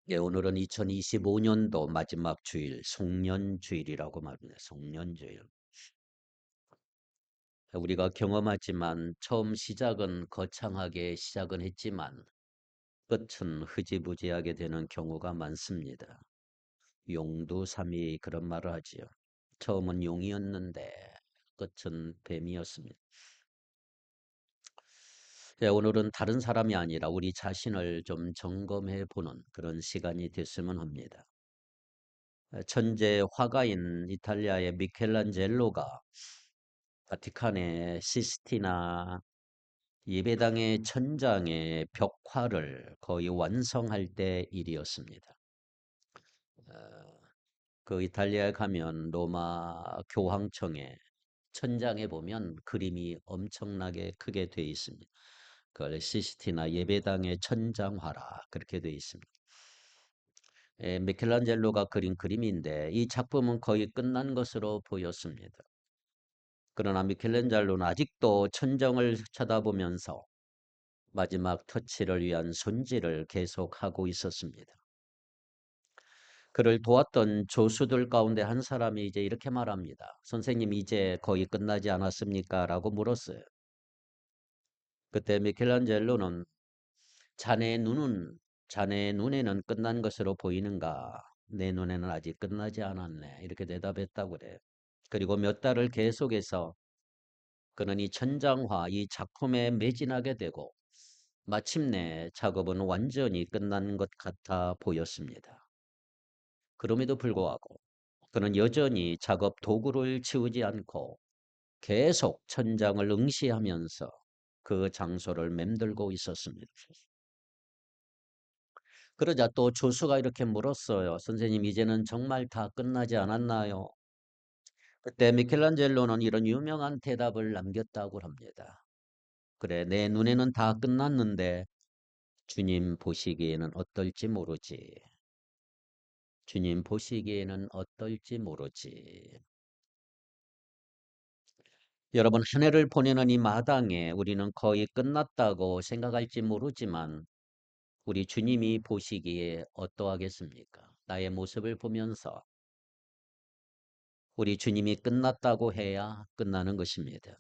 예, 오늘은 2025년도 마지막 주일, 송년주일이라고 말합니다. 송년주일. 우리가 경험하지만 처음 시작은 거창하게 시작은 했지만 끝은 흐지부지하게 되는 경우가 많습니다. 용두삼이 그런 말을 하지요. 처음은 용이었는데 끝은 뱀이었습니다. 예, 오늘은 다른 사람이 아니라 우리 자신을 좀 점검해 보는 그런 시간이 됐으면 합니다. 천재 화가인 이탈리아의 미켈란젤로가 바티칸의 시스티나 예배당의 천장의 벽화를 거의 완성할 때 일이었습니다. 어, 그 이탈리아에 가면 로마 교황청의 천장에 보면 그림이 엄청나게 크게 되어 있습니다. 그걸 시스티나 예배당의 천장화라 그렇게 되어 있습니다. 미켈란젤로가 그린 그림인데 이 작품은 거의 끝난 것으로 보였습니다. 그러나 미켈란젤로는 아직도 천정을 쳐다보면서 마지막 터치를 위한 손질을 계속하고 있었습니다. 그를 도왔던 조수들 가운데 한 사람이 이제 이렇게 말합니다. 선생님 이제 거의 끝나지 않았습니까? 라고 물었어요. 그때 미켈란젤로는 자네 눈에는 끝난 것으로 보이는가? 내 눈에는 아직 끝나지 않았네. 이렇게 대답했다고 그래요. 그리고 몇 달을 계속해서 그는 이 천장화, 이 작품에 매진하게 되고 마침내 작업은 완전히 끝난 것 같아 보였습니다. 그럼에도 불구하고 그는 여전히 작업 도구를 치우지 않고 계속 천장을 응시하면서 그 장소를 맴돌고 있었습니다. 그러자 또 조수가 이렇게 물었어요. 선생님 이제는 정말 다 끝나지 않았나요? 그때 미켈란젤로는 이런 유명한 대답을 남겼다고 합니다. 그래, 내 눈에는 다 끝났는데 주님 보시기에는 어떨지 모르지. 주님 보시기에는 어떨지 모르지. 여러분, 한 해를 보내는 이 마당에 우리는 거의 끝났다고 생각할지 모르지만 우리 주님이 보시기에 어떠하겠습니까? 나의 모습을 보면서 우리 주님이 끝났다고 해야 끝나는 것입니다.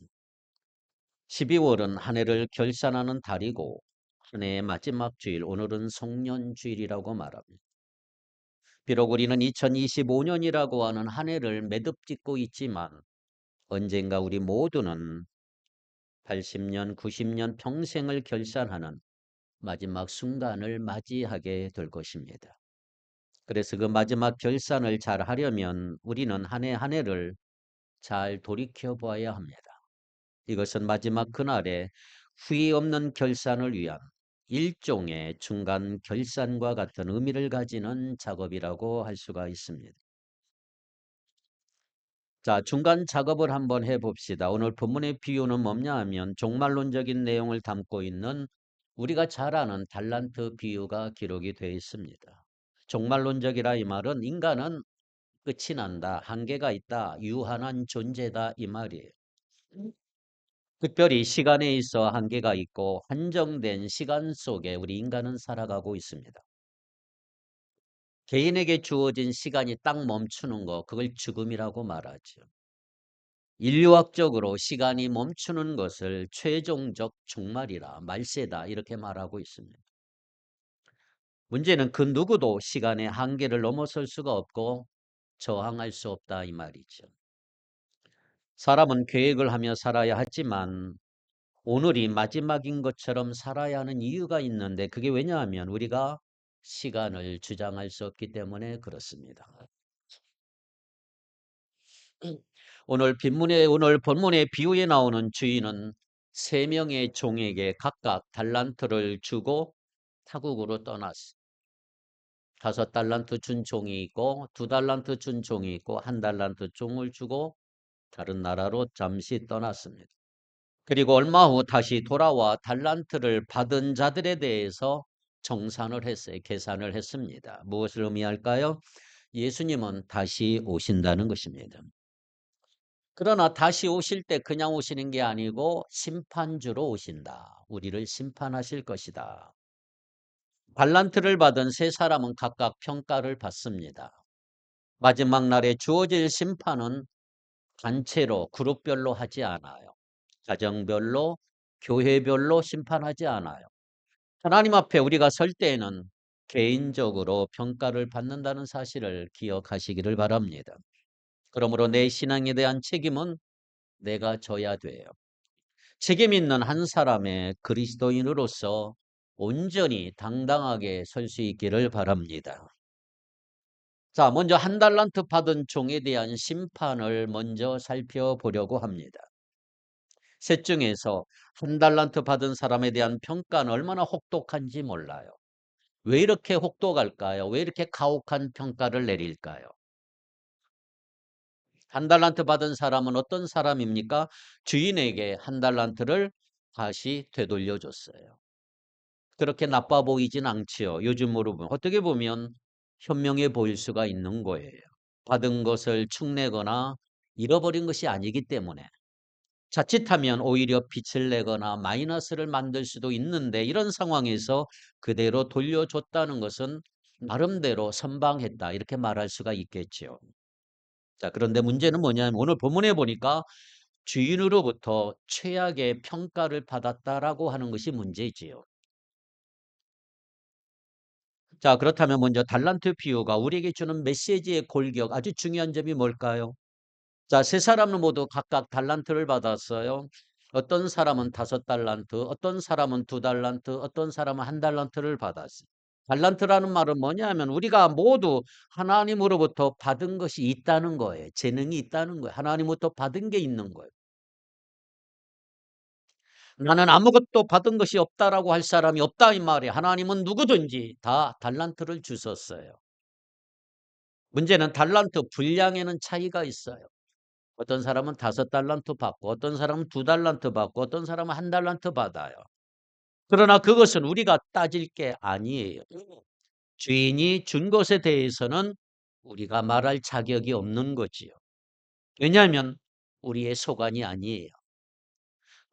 12월은 한 해를 결산하는 달이고 한 해의 마지막 주일, 오늘은 송년주일이라고 말합니다. 비록 우리는 2025년이라고 하는 한 해를 매듭짓고 있지만 언젠가 우리 모두는 80년, 90년 평생을 결산하는 마지막 순간을 맞이하게 될 것입니다. 그래서 그 마지막 결산을 잘 하려면 우리는 한 해 한 해를 잘 돌이켜 보아야 합니다. 이것은 마지막 그날에 후회 없는 결산을 위한 일종의 중간 결산과 같은 의미를 가지는 작업이라고 할 수가 있습니다. 자, 중간 작업을 한번 해봅시다. 오늘 본문의 비유는 뭐냐 하면 종말론적인 내용을 담고 있는 우리가 잘 아는 달란트 비유가 기록이 되어 있습니다. 종말론적이라 이 말은 인간은 끝이 난다, 한계가 있다, 유한한 존재다 이 말이에요. 특별히 시간에 있어 한계가 있고 한정된 시간 속에 우리 인간은 살아가고 있습니다. 개인에게 주어진 시간이 딱 멈추는 거, 그걸 죽음이라고 말하죠. 인류학적으로 시간이 멈추는 것을 최종적 종말이라 말세다 이렇게 말하고 있습니다. 문제는 그 누구도 시간의 한계를 넘어설 수가 없고 저항할 수 없다 이 말이죠. 사람은 계획을 하며 살아야 하지만 오늘이 마지막인 것처럼 살아야 하는 이유가 있는데 그게 왜냐하면 우리가 시간을 주장할 수 없기 때문에 그렇습니다. 오늘 본문의 비유에 나오는 주인은 세 명의 종에게 각각 달란트를 주고 타국으로 떠났어. 5달란트 준 종이 있고 2달란트 준 종이 있고 1달란트 종을 주고 다른 나라로 잠시 떠났습니다. 그리고 얼마 후 다시 돌아와 달란트를 받은 자들에 대해서 정산을 했어요. 계산을 했습니다. 무엇을 의미할까요? 예수님은 다시 오신다는 것입니다. 그러나 다시 오실 때 그냥 오시는 게 아니고 심판주로 오신다. 우리를 심판하실 것이다. 달란트를 받은 세 사람은 각각 평가를 받습니다. 마지막 날에 주어질 심판은 단체로 그룹별로 하지 않아요. 가정별로, 교회별로 심판하지 않아요. 하나님 앞에 우리가 설 때에는 개인적으로 평가를 받는다는 사실을 기억하시기를 바랍니다. 그러므로 내 신앙에 대한 책임은 내가 져야 돼요. 책임 있는 한 사람의 그리스도인으로서 온전히 당당하게 설 수 있기를 바랍니다. 자, 먼저 한 달란트 받은 종에 대한 심판을 먼저 살펴보려고 합니다. 셋 중에서 한 달란트 받은 사람에 대한 평가는 얼마나 혹독한지 몰라요. 왜 이렇게 혹독할까요? 왜 이렇게 가혹한 평가를 내릴까요? 한 달란트 받은 사람은 어떤 사람입니까? 주인에게 한 달란트를 다시 되돌려 줬어요. 그렇게 나빠 보이진 않지요. 요즘으로 보면 어떻게 보면 현명해 보일 수가 있는 거예요. 받은 것을 축내거나 잃어버린 것이 아니기 때문에 자칫하면 오히려 빚을 내거나 마이너스를 만들 수도 있는데 이런 상황에서 그대로 돌려줬다는 것은 나름대로 선방했다 이렇게 말할 수가 있겠지요. 자, 그런데 문제는 뭐냐면 오늘 본문에 보니까 주인으로부터 최악의 평가를 받았다라고 하는 것이 문제이지요. 자, 그렇다면 먼저 달란트 비유가 우리에게 주는 메시지의 골격 아주 중요한 점이 뭘까요? 자, 세 사람은 모두 각각 달란트를 받았어요. 어떤 사람은 5달란트, 어떤 사람은 2달란트, 어떤 사람은 1달란트를 받았어요. 달란트라는 말은 뭐냐면 우리가 모두 하나님으로부터 받은 것이 있다는 거예요. 재능이 있다는 거예요. 하나님으로부터 받은 게 있는 거예요. 나는 아무것도 받은 것이 없다라고 할 사람이 없다 이 말이에요. 하나님은 누구든지 다 달란트를 주셨어요. 문제는 달란트 분량에는 차이가 있어요. 어떤 사람은 5달란트 받고 어떤 사람은 2달란트 받고 어떤 사람은 1달란트 받아요. 그러나 그것은 우리가 따질 게 아니에요. 주인이 준 것에 대해서는 우리가 말할 자격이 없는 거지요. 왜냐하면 우리의 소관이 아니에요.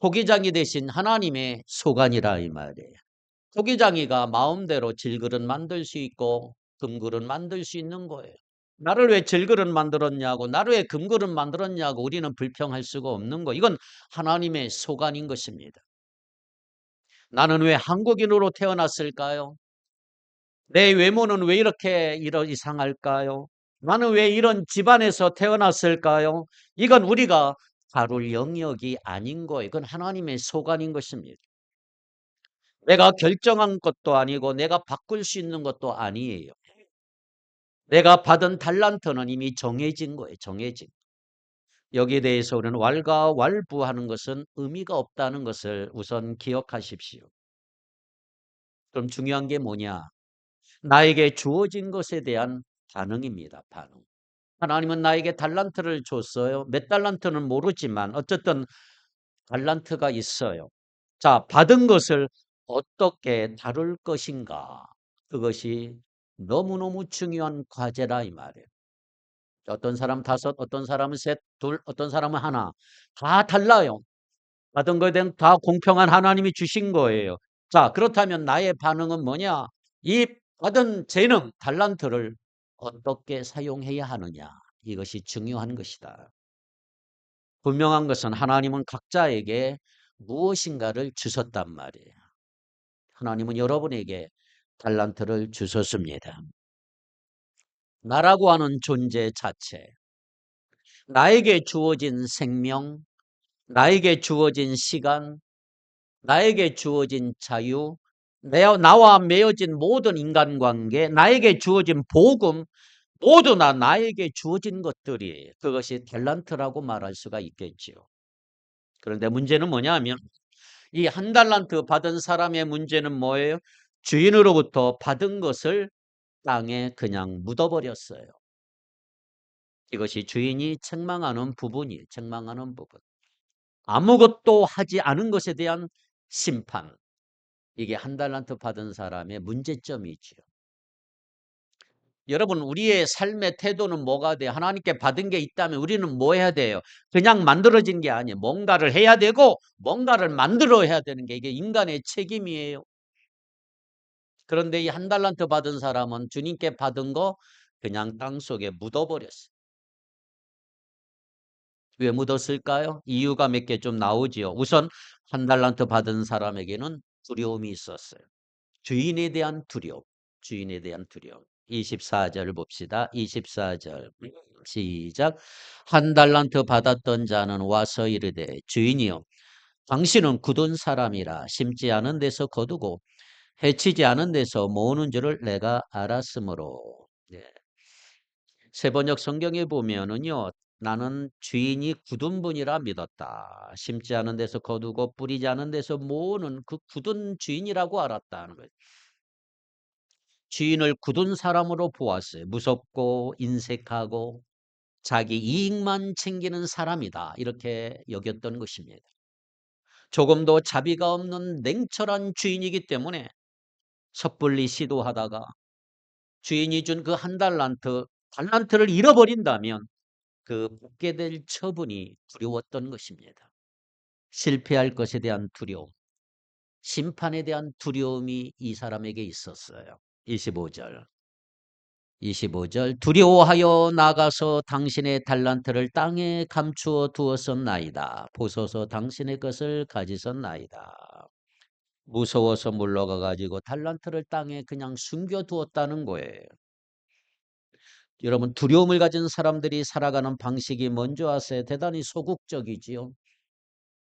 토기장이 대신 하나님의 소관이라 이 말이에요. 토기장이가 마음대로 질그릇 만들 수 있고 금그릇 만들 수 있는 거예요. 나를 왜 질그릇 만들었냐고 나를 왜 금그릇 만들었냐고 우리는 불평할 수가 없는 거. 이건 하나님의 소관인 것입니다. 나는 왜 한국인으로 태어났을까요? 내 외모는 왜 이렇게 이상할까요? 나는 왜 이런 집안에서 태어났을까요? 이건 우리가 다룰 영역이 아닌 거예요. 이건 하나님의 소관인 것입니다. 내가 결정한 것도 아니고 내가 바꿀 수 있는 것도 아니에요. 내가 받은 달란트는 이미 정해진 거예요. 정해진. 여기에 대해서 우리는 왈가왈부하는 것은 의미가 없다는 것을 우선 기억하십시오. 그럼 중요한 게 뭐냐? 나에게 주어진 것에 대한 반응입니다. 반응. 하나님은 나에게 달란트를 줬어요. 몇 달란트는 모르지만 어쨌든 달란트가 있어요. 자, 받은 것을 어떻게 다룰 것인가? 그것이 너무너무 중요한 과제라 이 말이에요. 어떤 사람은 5, 어떤 사람은 셋, 둘, 어떤 사람은 하나. 다 달라요. 받은 거에 대한 다 공평한 하나님이 주신 거예요. 자, 그렇다면 나의 반응은 뭐냐? 이 받은 재능, 달란트를 어떻게 사용해야 하느냐? 이것이 중요한 것이다. 분명한 것은 하나님은 각자에게 무엇인가를 주셨단 말이에요. 하나님은 여러분에게 달란트를 주셨습니다. 나라고 하는 존재 자체, 나에게 주어진 생명, 나에게 주어진 시간, 나에게 주어진 자유, 나와 맺어진 모든 인간관계, 나에게 주어진 복음, 모두 나에게 주어진 것들이에요. 그것이 달란트라고 말할 수가 있겠지요. 그런데 문제는 뭐냐 하면 이 1달란트 받은 사람의 문제는 뭐예요? 주인으로부터 받은 것을 땅에 그냥 묻어버렸어요. 이것이 주인이 책망하는 부분이에요. 책망하는 부분. 아무것도 하지 않은 것에 대한 심판. 이게 1달란트 받은 사람의 문제점이지요. 여러분 우리의 삶의 태도는 뭐가 돼요? 하나님께 받은 게 있다면 우리는 뭐 해야 돼요? 그냥 만들어진 게 아니에요. 뭔가를 해야 되고 뭔가를 만들어야 되는 게 이게 인간의 책임이에요. 그런데 이 한 달란트 받은 사람은 주님께 받은 거 그냥 땅속에 묻어버렸어요. 왜 묻었을까요? 이유가 몇 개 좀 나오지요. 우선 한 달란트 받은 사람에게는 두려움이 있었어요. 주인에 대한 두려움. 주인에 대한 두려움. 24절 봅시다. 24절 시작. 한 달란트 받았던 자는 와서 이르되 주인이여 당신은 굳은 사람이라 심지 않은 데서 거두고 해치지 않은 데서 모으는 줄을 내가 알았으므로. 네. 세번역 성경에 보면은요. 나는 주인이 굳은 분이라 믿었다. 심지 않은 데서 거두고 뿌리지 않은 데서 모으는 그 굳은 주인이라고 알았다는 거예요. 주인을 굳은 사람으로 보았어요. 무섭고 인색하고 자기 이익만 챙기는 사람이다. 이렇게 여겼던 것입니다. 조금도 자비가 없는 냉철한 주인이기 때문에 섣불리 시도하다가 주인이 준 그 한 달란트를 잃어버린다면 그 받게 될 처분이 두려웠던 것입니다. 실패할 것에 대한 두려움, 심판에 대한 두려움이 이 사람에게 있었어요. 25절. 25절 두려워하여 나가서 당신의 달란트를 땅에 감추어 두었었나이다. 보소서 당신의 것을 가지셨나이다. 무서워서 물러가 가지고 달란트를 땅에 그냥 숨겨두었다는 거예요. 여러분 두려움을 가진 사람들이 살아가는 방식이 뭔지 아세요? 대단히 소극적이지요.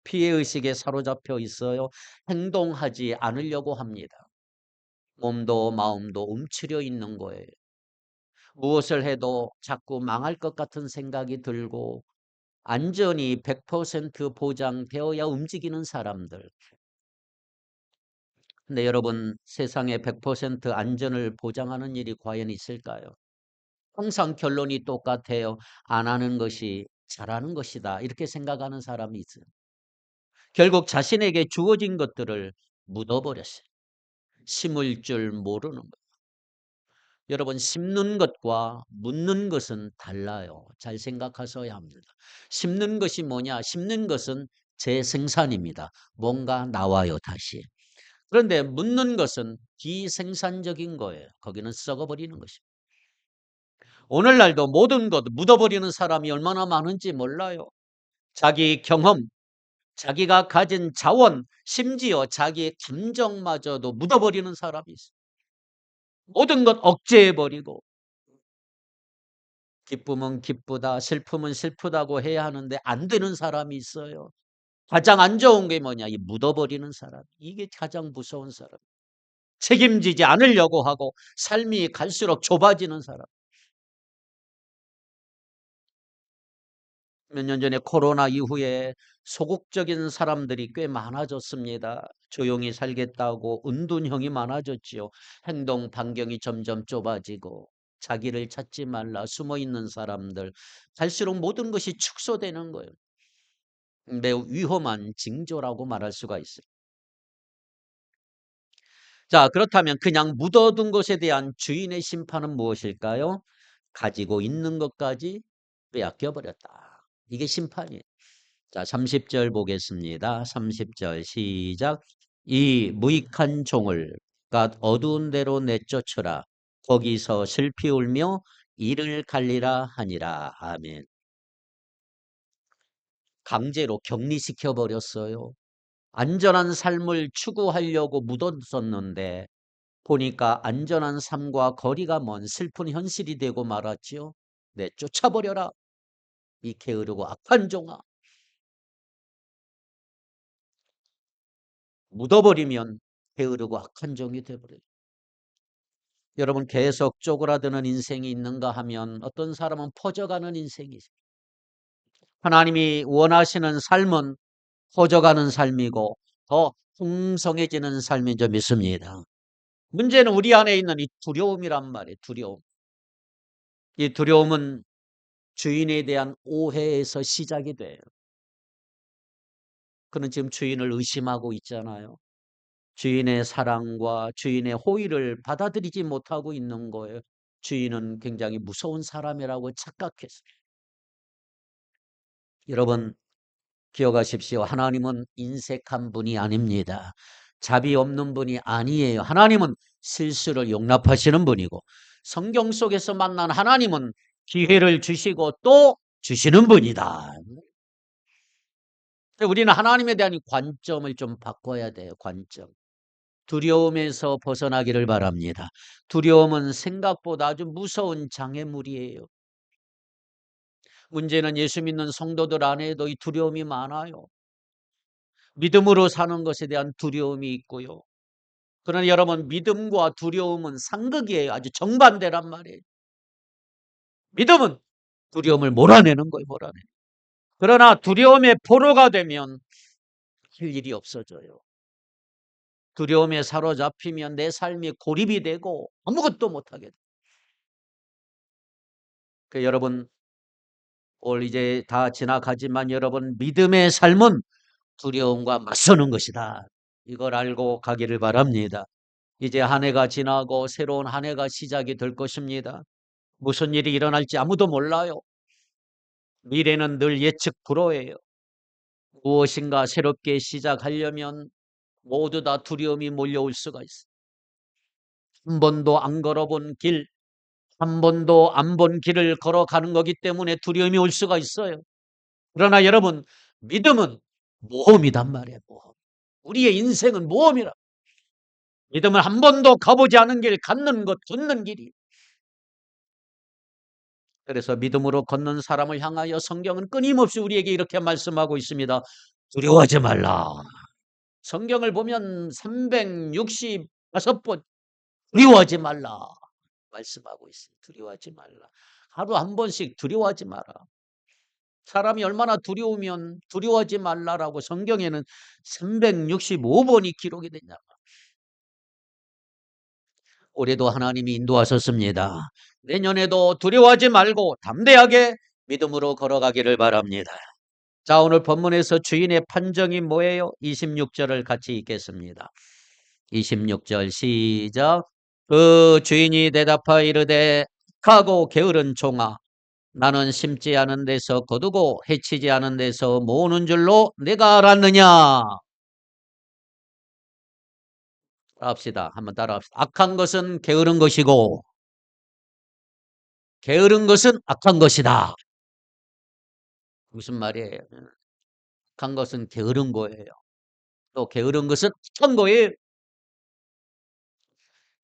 피해의식에 사로잡혀 있어요. 행동하지 않으려고 합니다. 몸도 마음도 움츠려 있는 거예요. 무엇을 해도 자꾸 망할 것 같은 생각이 들고 안전이 100% 보장되어야 움직이는 사람들. 근데 여러분 세상에 100% 안전을 보장하는 일이 과연 있을까요? 항상 결론이 똑같아요. 안 하는 것이 잘하는 것이다. 이렇게 생각하는 사람이 있어요. 결국 자신에게 주어진 것들을 묻어버렸어요. 심을 줄 모르는 것. 여러분 심는 것과 묻는 것은 달라요. 잘 생각하셔야 합니다. 심는 것이 뭐냐? 심는 것은 재생산입니다. 뭔가 나와요 다시. 그런데 묻는 것은 비생산적인 거예요. 거기는 썩어버리는 것입니다. 오늘날도 모든 것 묻어버리는 사람이 얼마나 많은지 몰라요. 자기 경험, 자기가 가진 자원, 심지어 자기의 감정마저도 묻어버리는 사람이 있어요. 모든 것 억제해버리고 기쁨은 기쁘다, 슬픔은 슬프다고 해야 하는데 안 되는 사람이 있어요. 가장 안 좋은 게 뭐냐? 이 묻어버리는 사람. 이게 가장 무서운 사람. 책임지지 않으려고 하고 삶이 갈수록 좁아지는 사람. 몇 년 전에 코로나 이후에 소극적인 사람들이 꽤 많아졌습니다. 조용히 살겠다고 은둔형이 많아졌지요. 행동 반경이 점점 좁아지고 자기를 찾지 말라 숨어 있는 사람들. 갈수록 모든 것이 축소되는 거예요. 매우 위험한 징조라고 말할 수가 있어요. 자, 그렇다면 그냥 묻어둔 것에 대한 주인의 심판은 무엇일까요? 가지고 있는 것까지 빼앗겨 버렸다. 이게 심판이에요. 자, 30절 보겠습니다. 30절 시작. 이 무익한 종을 갓 어두운 데로 내쫓으라. 거기서 슬피 울며 이를 갈리라 하니라. 아멘. 강제로 격리시켜 버렸어요. 안전한 삶을 추구하려고 묻었었는데 보니까 안전한 삶과 거리가 먼 슬픈 현실이 되고 말았지요. 네, 쫓아버려라. 이 게으르고 악한 종아. 묻어버리면 게으르고 악한 종이 되어버려요. 여러분 계속 쪼그라드는 인생이 있는가 하면 어떤 사람은 퍼져가는 인생이 있어요. 하나님이 원하시는 삶은 퍼져가는 삶이고 더 풍성해지는 삶인 줄 믿습니다. 문제는 우리 안에 있는 이 두려움이란 말이에요. 두려움. 이 두려움은 주인에 대한 오해에서 시작이 돼요. 그는 지금 주인을 의심하고 있잖아요. 주인의 사랑과 주인의 호의를 받아들이지 못하고 있는 거예요. 주인은 굉장히 무서운 사람이라고 착각했어요. 여러분 기억하십시오. 하나님은 인색한 분이 아닙니다. 자비 없는 분이 아니에요. 하나님은 실수를 용납하시는 분이고, 성경 속에서 만난 하나님은 기회를 주시고 또 주시는 분이다. 우리는 하나님에 대한 관점을 좀 바꿔야 돼요. 관점. 두려움에서 벗어나기를 바랍니다. 두려움은 생각보다 아주 무서운 장애물이에요. 문제는 예수 믿는 성도들 안에도 이 두려움이 많아요. 믿음으로 사는 것에 대한 두려움이 있고요. 그러나 여러분, 믿음과 두려움은 상극이에요. 아주 정반대란 말이에요. 믿음은 두려움을 몰아내는 거예요. 몰아내. 그러나 두려움의 포로가 되면 할 일이 없어져요. 두려움에 사로잡히면 내 삶이 고립이 되고 아무것도 못하게 돼요. 여러분, 올 이제 다 지나가지만 여러분, 믿음의 삶은 두려움과 맞서는 것이다. 이걸 알고 가기를 바랍니다. 이제 한 해가 지나고 새로운 한 해가 시작이 될 것입니다. 무슨 일이 일어날지 아무도 몰라요. 미래는 늘 예측 불허예요. 무엇인가 새롭게 시작하려면 모두 다 두려움이 몰려올 수가 있어요. 한 번도 안 걸어본 길, 한 번도 안 본 길을 걸어가는 거기 때문에 두려움이 올 수가 있어요. 그러나 여러분, 믿음은 모험이단 말이에요. 모험. 우리의 인생은 모험이라. 믿음은 한 번도 가보지 않은 길, 갖는 것, 걷는 길이. 그래서 믿음으로 걷는 사람을 향하여 성경은 끊임없이 우리에게 이렇게 말씀하고 있습니다. 두려워하지 말라. 성경을 보면 365번 두려워하지 말라 말씀하고 있습니다. 두려워하지 말라. 하루 한 번씩 두려워하지 마라. 사람이 얼마나 두려우면 두려워하지 말라라고 성경에는 365번이 기록이 되냐. 올해도 하나님이 인도하셨습니다. 내년에도 두려워하지 말고 담대하게 믿음으로 걸어가기를 바랍니다. 자, 오늘 본문에서 주인의 판정이 뭐예요? 26절을 같이 읽겠습니다. 26절 시작. 그 주인이 대답하여 이르되 악하고 게으른 종아, 나는 심지 않은 데서 거두고 해치지 않은 데서 모으는 줄로 내가 알았느냐. 따라합시다. 한번 따라합시다. 악한 것은 게으른 것이고 게으른 것은 악한 것이다. 무슨 말이에요? 악한 것은 게으른 거예요. 또 게으른 것은 악한 거예요.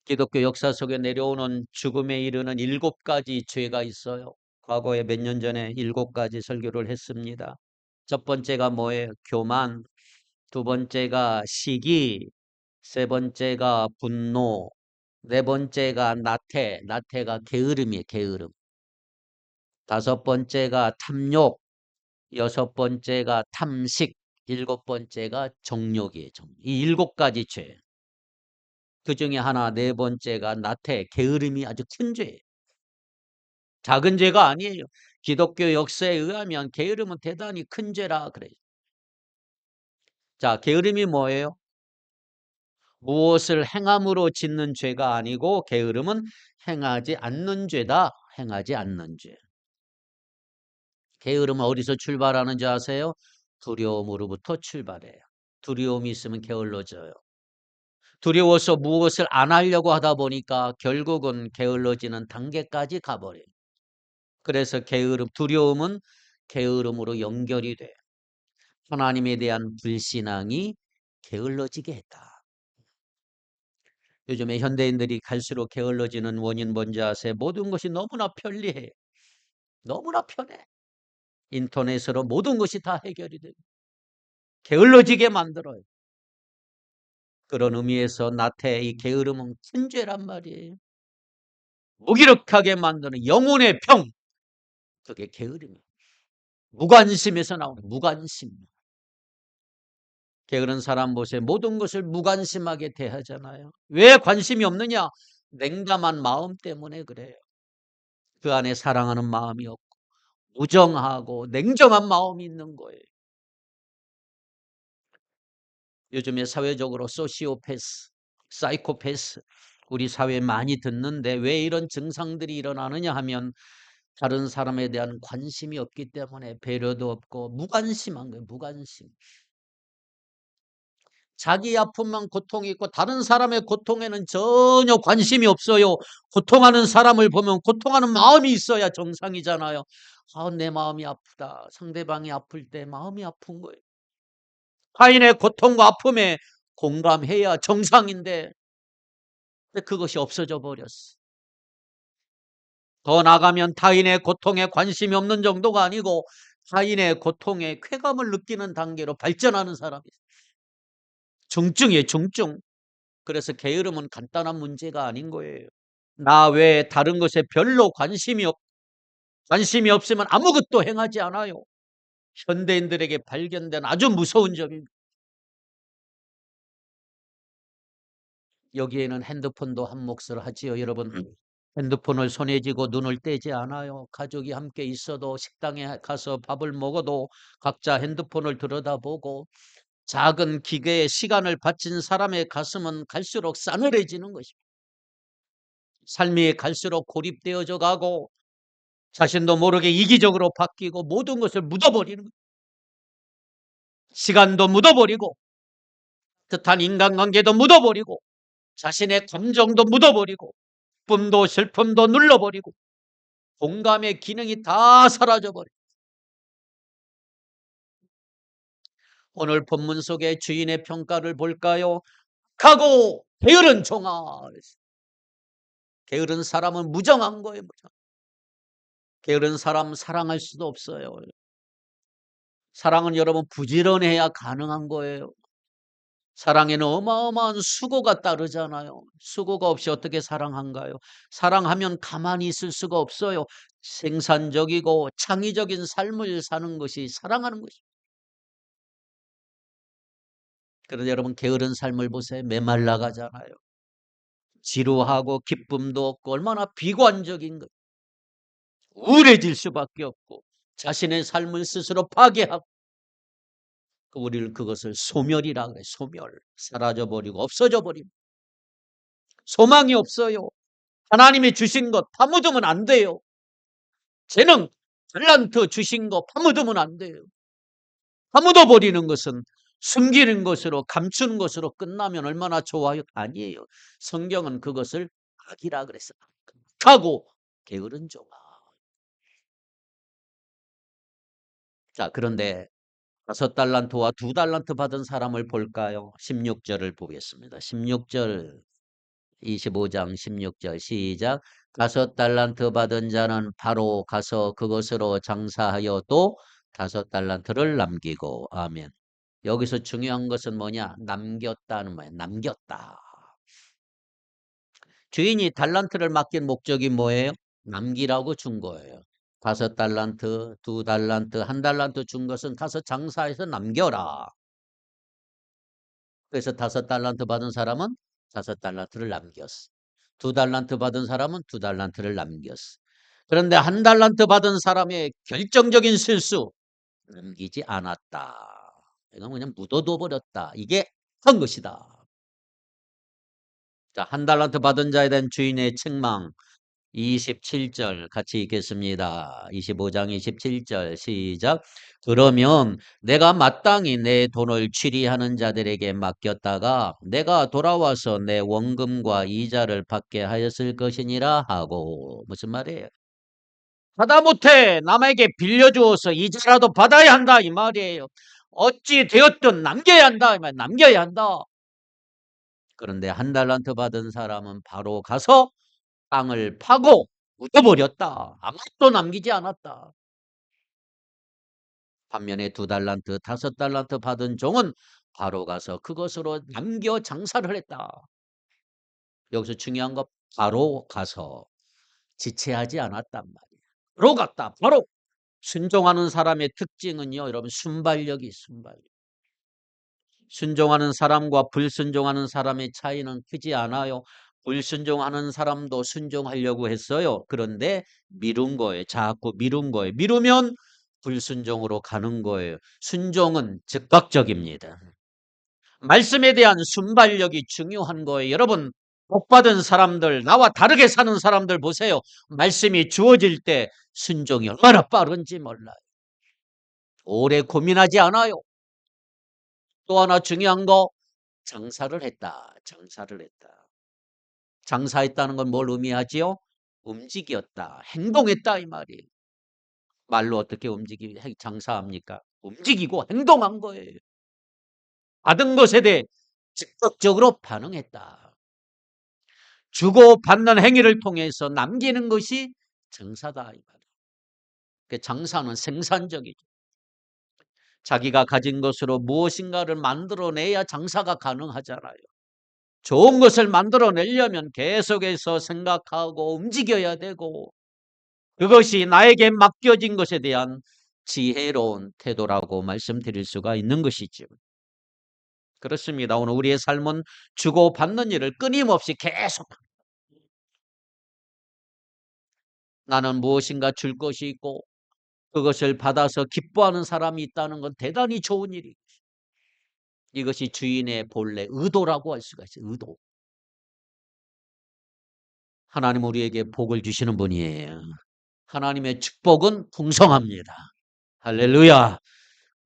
기독교 역사 속에 내려오는 죽음에 이르는 7가지 죄가 있어요. 과거에 몇 년 전에 7가지 설교를 했습니다. 첫 번째가 뭐예요? 교만. 두 번째가 시기. 세 번째가 분노. 네 번째가 나태. 나태가 게으름이에요. 게으름. 다섯 번째가 탐욕. 여섯 번째가 탐식. 일곱 번째가 정욕이에요. 정욕. 이 7가지 죄. 그 중에 하나, 네 번째가 나태, 게으름이 아주 큰 죄예요. 작은 죄가 아니에요. 기독교 역사에 의하면 게으름은 대단히 큰 죄라 그래요. 자, 게으름이 뭐예요? 무엇을 행함으로 짓는 죄가 아니고 게으름은 행하지 않는 죄다. 행하지 않는 죄. 게으름은 어디서 출발하는지 아세요? 두려움으로부터 출발해요. 두려움이 있으면 게을러져요. 두려워서 무엇을 안 하려고 하다 보니까 결국은 게을러지는 단계까지 가버려요. 그래서 게으름, 두려움은 게으름으로 연결이 돼요. 하나님에 대한 불신앙이 게을러지게 했다. 요즘에 현대인들이 갈수록 게을러지는 원인 뭔지 아세요? 모든 것이 너무나 편리해요. 너무나 편해. 인터넷으로 모든 것이 다 해결이 돼요. 게을러지게 만들어요. 그런 의미에서 나태 이 게으름은 큰 죄란 말이에요. 무기력하게 만드는 영혼의 병. 그게 게으름이에요. 무관심에서 나오는 무관심. 게으른 사람 보세요. 모든 것을 무관심하게 대하잖아요. 왜 관심이 없느냐? 냉담한 마음 때문에 그래요. 그 안에 사랑하는 마음이 없고 무정하고 냉정한 마음이 있는 거예요. 요즘에 사회적으로 소시오패스, 사이코패스 우리 사회에 많이 듣는데 왜 이런 증상들이 일어나느냐 하면 다른 사람에 대한 관심이 없기 때문에 배려도 없고 무관심한 거예요. 무관심. 자기 아픔만 고통이 있고 다른 사람의 고통에는 전혀 관심이 없어요. 고통하는 사람을 보면 고통하는 마음이 있어야 정상이잖아요. 아, 내 마음이 아프다. 상대방이 아플 때 마음이 아픈 거예요. 타인의 고통과 아픔에 공감해야 정상인데 그것이 없어져 버렸어. 더 나가면 타인의 고통에 관심이 없는 정도가 아니고 타인의 고통에 쾌감을 느끼는 단계로 발전하는 사람이 있어요. 중증이에요, 중증. 그래서 게으름은 간단한 문제가 아닌 거예요. 나 외에 다른 것에 별로 관심이 없으면 아무것도 행하지 않아요. 현대인들에게 발견된 아주 무서운 점입니다. 여기에는 핸드폰도 한 몫을 하지요, 여러분. 핸드폰을 손에 쥐고 눈을 떼지 않아요. 가족이 함께 있어도 식당에 가서 밥을 먹어도 각자 핸드폰을 들여다보고 작은 기계에 시간을 바친 사람의 가슴은 갈수록 싸늘해지는 것입니다. 삶이 갈수록 고립되어져 가고 자신도 모르게 이기적으로 바뀌고 모든 것을 묻어버리는 거예요. 시간도 묻어버리고 뜻한 인간관계도 묻어버리고 자신의 감정도 묻어버리고 기쁨도 슬픔도 눌러버리고 공감의 기능이 다 사라져버려요. 오늘 본문 속의 주인의 평가를 볼까요? 가고 게으른 종아. 게으른 사람은 무정한 거예요. 게으른 사람 사랑할 수도 없어요. 사랑은 여러분 부지런해야 가능한 거예요. 사랑에는 어마어마한 수고가 따르잖아요. 수고가 없이 어떻게 사랑한가요? 사랑하면 가만히 있을 수가 없어요. 생산적이고 창의적인 삶을 사는 것이 사랑하는 것입니다. 그런데 여러분 게으른 삶을 보세요. 메말라 가잖아요. 지루하고 기쁨도 없고 얼마나 비관적인 것. 우울해질 수밖에 없고 자신의 삶을 스스로 파괴하고 우리는 그것을 소멸이라 그래. 소멸. 사라져버리고 없어져버리고 소망이 없어요. 하나님이 주신 것 파묻으면 안 돼요. 재능, 탤런트 주신 거 파묻으면 안 돼요. 파묻어버리는 것은 숨기는 것으로 감추는 것으로 끝나면 얼마나 좋아요? 아니에요. 성경은 그것을 악이라 그랬어. 악하고 게으른 종아. 자, 그런데 5달란트와 2달란트 받은 사람을 볼까요? 16절을 보겠습니다. 16절 25장 16절 시작. 5달란트 받은 자는 바로 가서 그것으로 장사하여 또 5달란트를 남기고. 아멘. 여기서 중요한 것은 뭐냐? 남겼다는 말이에요. 남겼다. 주인이 달란트를 맡긴 목적이 뭐예요? 남기라고 준 거예요. 5달란트, 2달란트, 1달란트 준 것은 가서 장사해서 남겨라. 그래서 5달란트 받은 사람은 5달란트를 남겼어. 2달란트 받은 사람은 2달란트를 남겼어. 그런데 1달란트 받은 사람의 결정적인 실수, 남기지 않았다. 이건 그냥 묻어둬 버렸다. 이게 한 것이다. 자, 1달란트 받은 자에 대한 주인의 책망 27절 같이 읽겠습니다. 25장 27절 시작. 그러면 내가 마땅히 내 돈을 취리하는 자들에게 맡겼다가 내가 돌아와서 내 원금과 이자를 받게 하였을 것이니라 하고. 무슨 말이에요? 하다못해 남에게 빌려주어서 이자라도 받아야 한다 이 말이에요. 어찌 되었든 남겨야 한다 이 말. 남겨야 한다. 그런데 1달란트 받은 사람은 바로 가서 땅을 파고 묻어버렸다. 아무것도 남기지 않았다. 반면에 2달란트, 5달란트 받은 종은 바로 가서 그것으로 남겨 장사를 했다. 여기서 중요한 거 바로 가서 지체하지 않았단 말이에요. 바로 갔다. 바로. 순종하는 사람의 특징은요. 여러분 순발력이 순발력. 순종하는 사람과 불순종하는 사람의 차이는 크지 않아요. 불순종하는 사람도 순종하려고 했어요. 그런데 미룬 거예요. 자꾸 미룬 거예요. 미루면 불순종으로 가는 거예요. 순종은 즉각적입니다. 말씀에 대한 순발력이 중요한 거예요. 여러분, 복 받은 사람들, 나와 다르게 사는 사람들 보세요. 말씀이 주어질 때 순종이 얼마나 빠른지 몰라요. 오래 고민하지 않아요. 또 하나 중요한 거 장사를 했다. 장사를 했다. 장사했다는 건 뭘 의미하지요? 움직였다. 행동했다 이 말이에요. 말로 어떻게 장사합니까? 움직이고 행동한 거예요. 받은 것에 대해 적극적으로 반응했다. 주고받는 행위를 통해서 남기는 것이 장사다 이 말이에요. 그 장사는 생산적이죠. 자기가 가진 것으로 무엇인가를 만들어내야 장사가 가능하잖아요. 좋은 것을 만들어내려면 계속해서 생각하고 움직여야 되고 그것이 나에게 맡겨진 것에 대한 지혜로운 태도라고 말씀드릴 수가 있는 것이죠. 그렇습니다. 오늘 우리의 삶은 주고받는 일을 끊임없이 계속 나는 무엇인가 줄 것이 있고 그것을 받아서 기뻐하는 사람이 있다는 건 대단히 좋은 일이에요. 이것이 주인의 본래 의도라고 할 수가 있어요. 의도. 하나님 우리에게 복을 주시는 분이에요. 하나님의 축복은 풍성합니다. 할렐루야.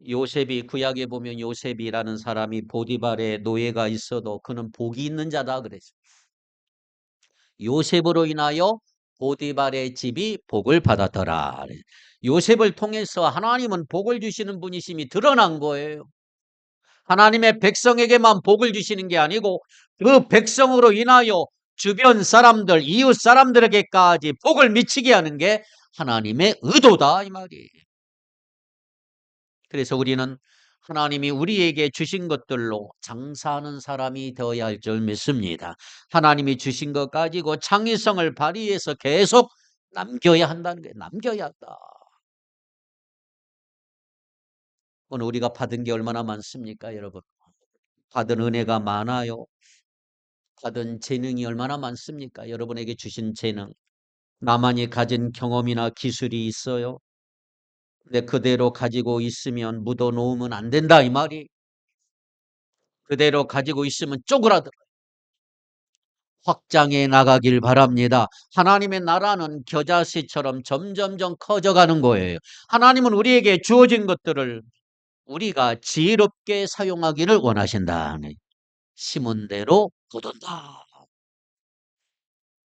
요셉이 구약에 보면 요셉이라는 사람이 보디발의 노예가 있어도 그는 복이 있는 자다 그랬어요. 요셉으로 인하여 보디발의 집이 복을 받았더라. 요셉을 통해서 하나님은 복을 주시는 분이심이 드러난 거예요. 하나님의 백성에게만 복을 주시는 게 아니고 그 백성으로 인하여 주변 사람들, 이웃 사람들에게까지 복을 미치게 하는 게 하나님의 의도다 이 말이에요. 그래서 우리는 하나님이 우리에게 주신 것들로 장사하는 사람이 되어야 할 줄 믿습니다. 하나님이 주신 것 가지고 창의성을 발휘해서 계속 남겨야 한다는 거예요. 남겨야 한다. 오늘 우리가 받은 게 얼마나 많습니까, 여러분? 받은 은혜가 많아요. 받은 재능이 얼마나 많습니까? 여러분에게 주신 재능. 나만이 가진 경험이나 기술이 있어요. 근데 그대로 가지고 있으면 묻어 놓으면 안 된다 이 말이. 그대로 가지고 있으면 쪼그라들어요. 확장해 나가길 바랍니다. 하나님의 나라는 겨자씨처럼 점점점 커져가는 거예요. 하나님은 우리에게 주어진 것들을 우리가 지혜롭게 사용하기를 원하신다. 심은 대로 거둔다.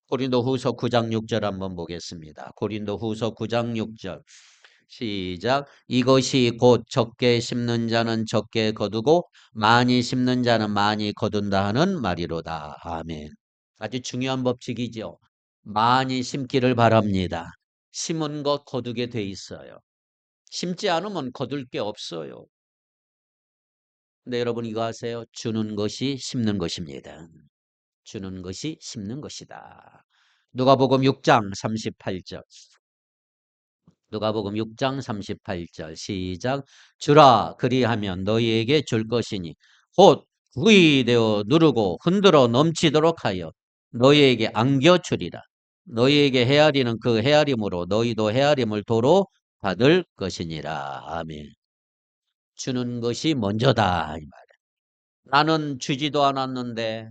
고린도후서 9장 6절 한번 보겠습니다. 고린도후서 9장 6절 시작. 이것이 곧 적게 심는 자는 적게 거두고 많이 심는 자는 많이 거둔다 하는 말이로다. 아멘. 아주 중요한 법칙이죠. 많이 심기를 바랍니다. 심은 것 거두게 돼 있어요. 심지 않으면 거둘 게 없어요. 근데 여러분 이거 아세요? 주는 것이 심는 것입니다. 주는 것이 심는 것이다. 누가복음 6장 38절. 누가복음 6장 38절 시작. 주라 그리하면 너희에게 줄 것이니 곧 구이 되어 누르고 흔들어 넘치도록 하여 너희에게 안겨 주리라. 너희에게 헤아리는 그 헤아림으로 너희도 헤아림을 도로 받을 것이니라. 아멘. 주는 것이 먼저다 이 말. 나는 주지도 않았는데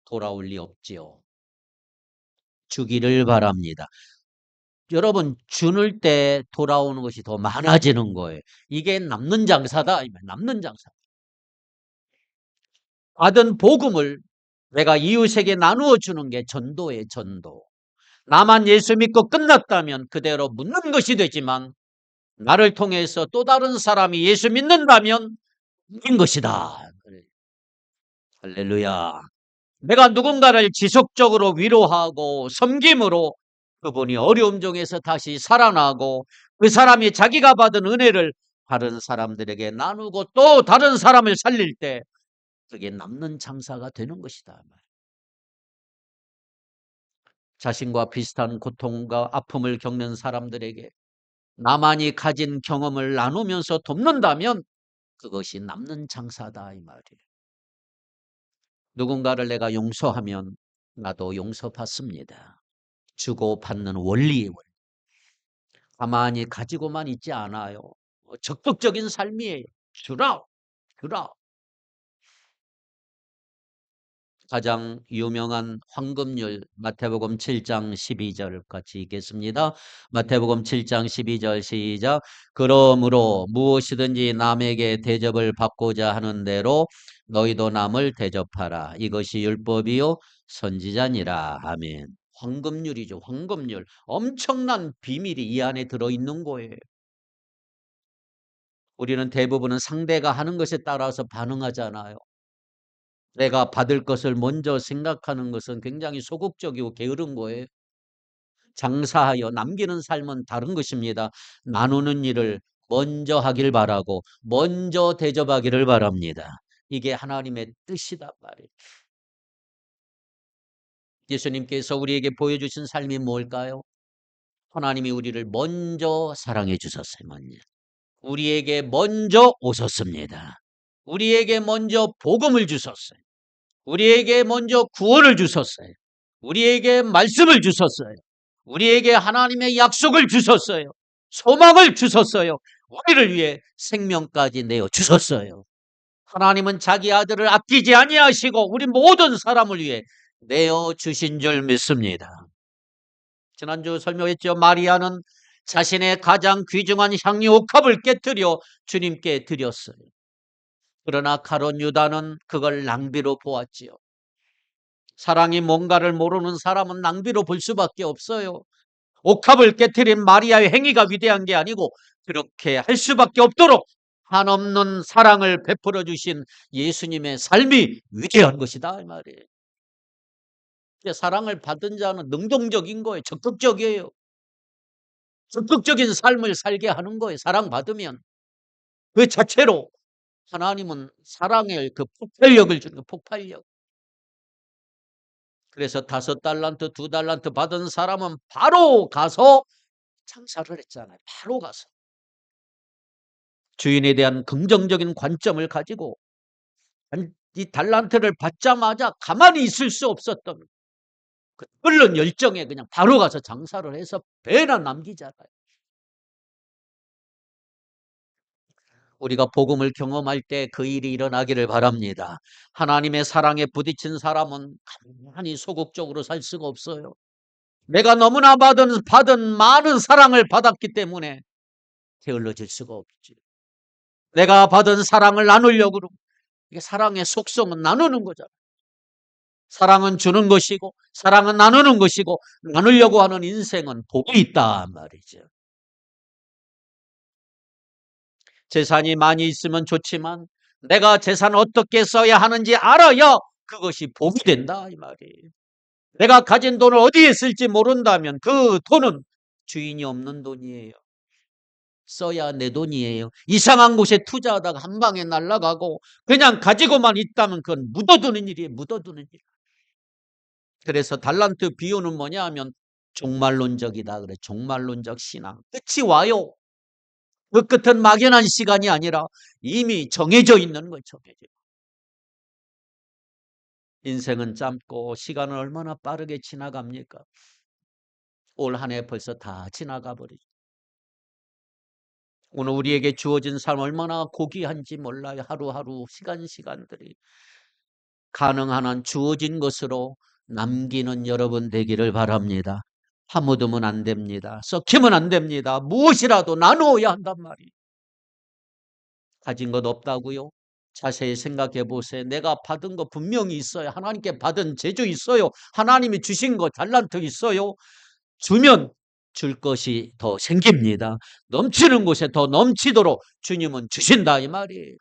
돌아올 리 없지요. 주기를 바랍니다. 여러분 주는 때 돌아오는 것이 더 많아지는 거예요. 이게 남는 장사다. 남는 장사. 받은 복음을 내가 이웃에게 나누어 주는 게 전도예요. 전도. 나만 예수 믿고 끝났다면 그대로 묻는 것이 되지만 나를 통해서 또 다른 사람이 예수 믿는다면 이긴 것이다. 할렐루야. 내가 누군가를 지속적으로 위로하고 섬김으로 그분이 어려움 중에서 다시 살아나고 그 사람이 자기가 받은 은혜를 다른 사람들에게 나누고 또 다른 사람을 살릴 때 그게 남는 장사가 되는 것이다. 자신과 비슷한 고통과 아픔을 겪는 사람들에게 나만이 가진 경험을 나누면서 돕는다면 그것이 남는 장사다 이 말이에요. 누군가를 내가 용서하면 나도 용서받습니다. 주고받는 원리의 원리. 가만히 가지고만 있지 않아요. 적극적인 삶이에요. 주라, 주라. 가장 유명한 황금률 마태복음 7장 12절 같이 읽겠습니다. 마태복음 7장 12절 시작. 그러므로 무엇이든지 남에게 대접을 받고자 하는 대로 너희도 남을 대접하라. 이것이 율법이요 선지자니라. 아멘. 황금률이죠. 황금률. 엄청난 비밀이 이 안에 들어있는 거예요. 우리는 대부분은 상대가 하는 것에 따라서 반응하잖아요. 내가 받을 것을 먼저 생각하는 것은 굉장히 소극적이고 게으른 거예요. 장사하여 남기는 삶은 다른 것입니다. 나누는 일을 먼저 하길 바라고 먼저 대접하기를 바랍니다. 이게 하나님의 뜻이단 말이에요. 예수님께서 우리에게 보여주신 삶이 뭘까요? 하나님이 우리를 먼저 사랑해 주셨어요. 먼저. 우리에게 먼저 오셨습니다. 우리에게 먼저 복음을 주셨어요. 우리에게 먼저 구원을 주셨어요. 우리에게 말씀을 주셨어요. 우리에게 하나님의 약속을 주셨어요. 소망을 주셨어요. 우리를 위해 생명까지 내어 주셨어요. 하나님은 자기 아들을 아끼지 아니하시고 우리 모든 사람을 위해 내어 주신 줄 믿습니다. 지난주 설명했죠. 마리아는 자신의 가장 귀중한 향유 옥합을 깨뜨려 주님께 드렸어요. 그러나 가룟 유다는 그걸 낭비로 보았지요. 사랑이 뭔가를 모르는 사람은 낭비로 볼 수밖에 없어요. 옥합을 깨뜨린 마리아의 행위가 위대한 게 아니고 그렇게 할 수밖에 없도록 한없는 사랑을 베풀어 주신 예수님의 삶이 위대한 것이다 이 말이에요. 사랑을 받은 자는 능동적인 거예요. 적극적이에요. 적극적인 삶을 살게 하는 거예요. 사랑받으면. 그 자체로 하나님은 사랑의 그 폭발력을 주는 거예요. 폭발력. 그래서 5달란트, 2달란트 받은 사람은 바로 가서 장사를 했잖아요. 바로 가서. 주인에 대한 긍정적인 관점을 가지고 이 달란트를 받자마자 가만히 있을 수 없었던 그 끓는 열정에 그냥 바로 가서 장사를 해서 배나 남기잖아요. 우리가 복음을 경험할 때 그 일이 일어나기를 바랍니다. 하나님의 사랑에 부딪힌 사람은 가만히 소극적으로 살 수가 없어요. 내가 너무나 받은 많은 사랑을 받았기 때문에 게을러질 수가 없지. 내가 받은 사랑을 나누려고 그러고 이게 사랑의 속성은 나누는 거잖아요. 사랑은 주는 것이고 사랑은 나누는 것이고 나누려고 하는 인생은 복이 있다 말이죠. 재산이 많이 있으면 좋지만 내가 재산을 어떻게 써야 하는지 알아야 그것이 복이 된다 이 말이에요. 내가 가진 돈을 어디에 쓸지 모른다면 그 돈은 주인이 없는 돈이에요. 써야 내 돈이에요. 이상한 곳에 투자하다가 한 방에 날아가고 그냥 가지고만 있다면 그건 묻어두는 일이에요. 묻어두는 일. 그래서 달란트 비유는 뭐냐 하면 종말론적이다 그래. 종말론적 신앙. 끝이 와요. 그 끝은 막연한 시간이 아니라 이미 정해져 있는 거예요. 정해져. 인생은 짧고 시간은 얼마나 빠르게 지나갑니까? 올 한 해 벌써 다 지나가 버리죠. 오늘 우리에게 주어진 삶 얼마나 고귀한지 몰라요. 하루하루 시간들이. 가능한 한 주어진 것으로 남기는 여러분 되기를 바랍니다. 파묻으면 안 됩니다. 썩히면 안 됩니다. 무엇이라도 나누어야 한단 말이에요. 가진 것 없다고요? 자세히 생각해 보세요. 내가 받은 거 분명히 있어요. 하나님께 받은 재주 있어요. 하나님이 주신 거 달란트 있어요. 주면 줄 것이 더 생깁니다. 넘치는 곳에 더 넘치도록 주님은 주신다 이 말이에요.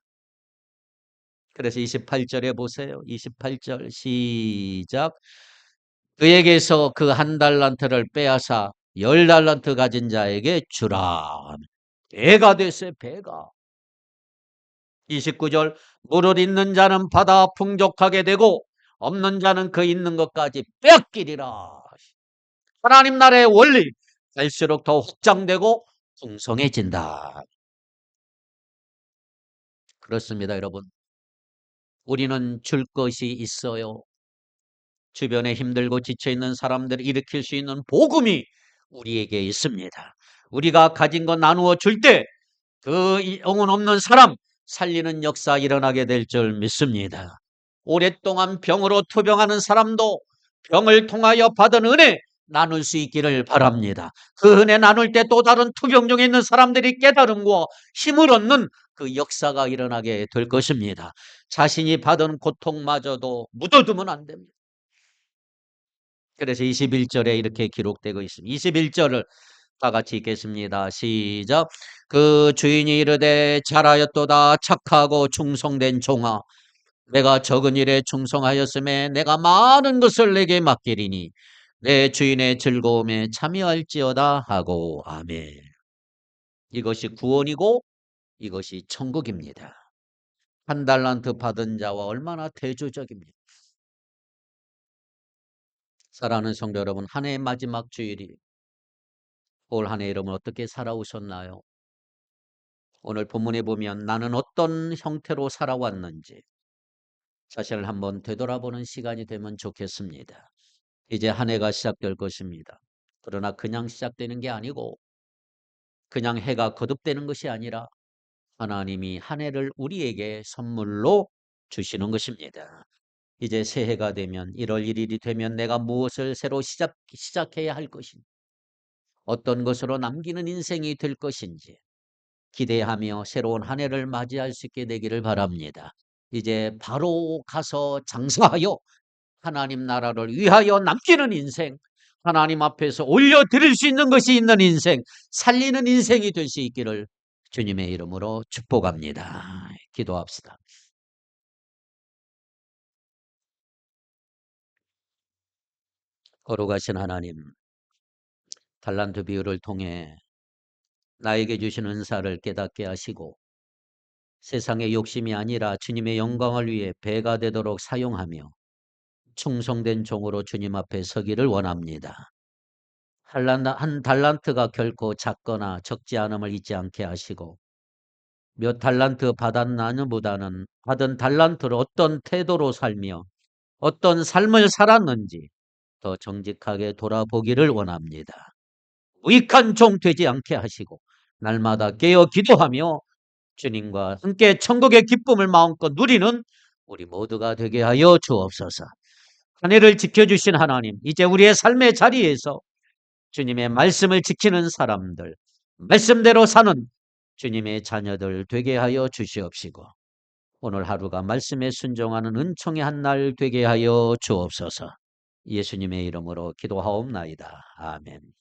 그래서 28절에 보세요. 28절 시작. 그에게서 그 1달란트를 빼앗아 10달란트 가진 자에게 주라. 배가 됐어요. 배가. 29절 무릇 있는 자는 받아 풍족하게 되고 없는 자는 그 있는 것까지 빼앗기리라. 하나님 나라의 원리 갈수록 더 확장되고 풍성해진다. 그렇습니다, 여러분. 우리는 줄 것이 있어요. 주변에 힘들고 지쳐있는 사람들을 일으킬 수 있는 복음이 우리에게 있습니다. 우리가 가진 거 나누어 줄 때 그 영혼 없는 사람 살리는 역사 일어나게 될 줄 믿습니다. 오랫동안 병으로 투병하는 사람도 병을 통하여 받은 은혜 나눌 수 있기를 바랍니다. 그 은혜 나눌 때 또 다른 투병 중에 있는 사람들이 깨달음과 힘을 얻는 그 역사가 일어나게 될 것입니다. 자신이 받은 고통마저도 묻어두면 안 됩니다. 그래서 21절에 이렇게 기록되고 있습니다. 21절을 다 같이 읽겠습니다. 시작. 그 주인이 이르되 잘하였도다 착하고 충성된 종아, 내가 적은 일에 충성하였음에 내가 많은 것을 내게 맡기리니 내 주인의 즐거움에 참여할지어다 하고. 아멘. 이것이 구원이고 이것이 천국입니다. 한 달란트 받은 자와 얼마나 대조적입니다. 사랑하는 성도 여러분, 한 해의 마지막 주일이 올 한 해 여러분 어떻게 살아오셨나요? 오늘 본문에 보면 나는 어떤 형태로 살아왔는지 자신을 한번 되돌아보는 시간이 되면 좋겠습니다. 이제 한 해가 시작될 것입니다. 그러나 그냥 시작되는 게 아니고 그냥 해가 거듭되는 것이 아니라 하나님이 한 해를 우리에게 선물로 주시는 것입니다. 이제 새해가 되면 1월 1일이 되면 내가 무엇을 새로 시작해야 할 것인지, 어떤 것으로 남기는 인생이 될 것인지 기대하며 새로운 한 해를 맞이할 수 있게 되기를 바랍니다. 이제 바로 가서 장사하여 하나님 나라를 위하여 남기는 인생, 하나님 앞에서 올려드릴 수 있는 것이 있는 인생, 살리는 인생이 될 수 있기를 주님의 이름으로 축복합니다. 기도합시다. 거룩하신 하나님, 달란트 비유를 통해 나에게 주신 은사를 깨닫게 하시고 세상의 욕심이 아니라 주님의 영광을 위해 배가 되도록 사용하며 충성된 종으로 주님 앞에 서기를 원합니다. 한 달란트가 결코 작거나 적지 않음을 잊지 않게 하시고 몇 달란트 받았나는보다는 받은 달란트를 어떤 태도로 살며 어떤 삶을 살았는지 더 정직하게 돌아보기를 원합니다. 무익한 종 되지 않게 하시고 날마다 깨어 기도하며 주님과 함께 천국의 기쁨을 마음껏 누리는 우리 모두가 되게 하여 주옵소서. 한 해를 지켜주신 하나님, 이제 우리의 삶의 자리에서 주님의 말씀을 지키는 사람들, 말씀대로 사는 주님의 자녀들 되게 하여 주시옵시고 오늘 하루가 말씀에 순종하는 은총의 한 날 되게 하여 주옵소서. 예수님의 이름으로 기도하옵나이다. 아멘.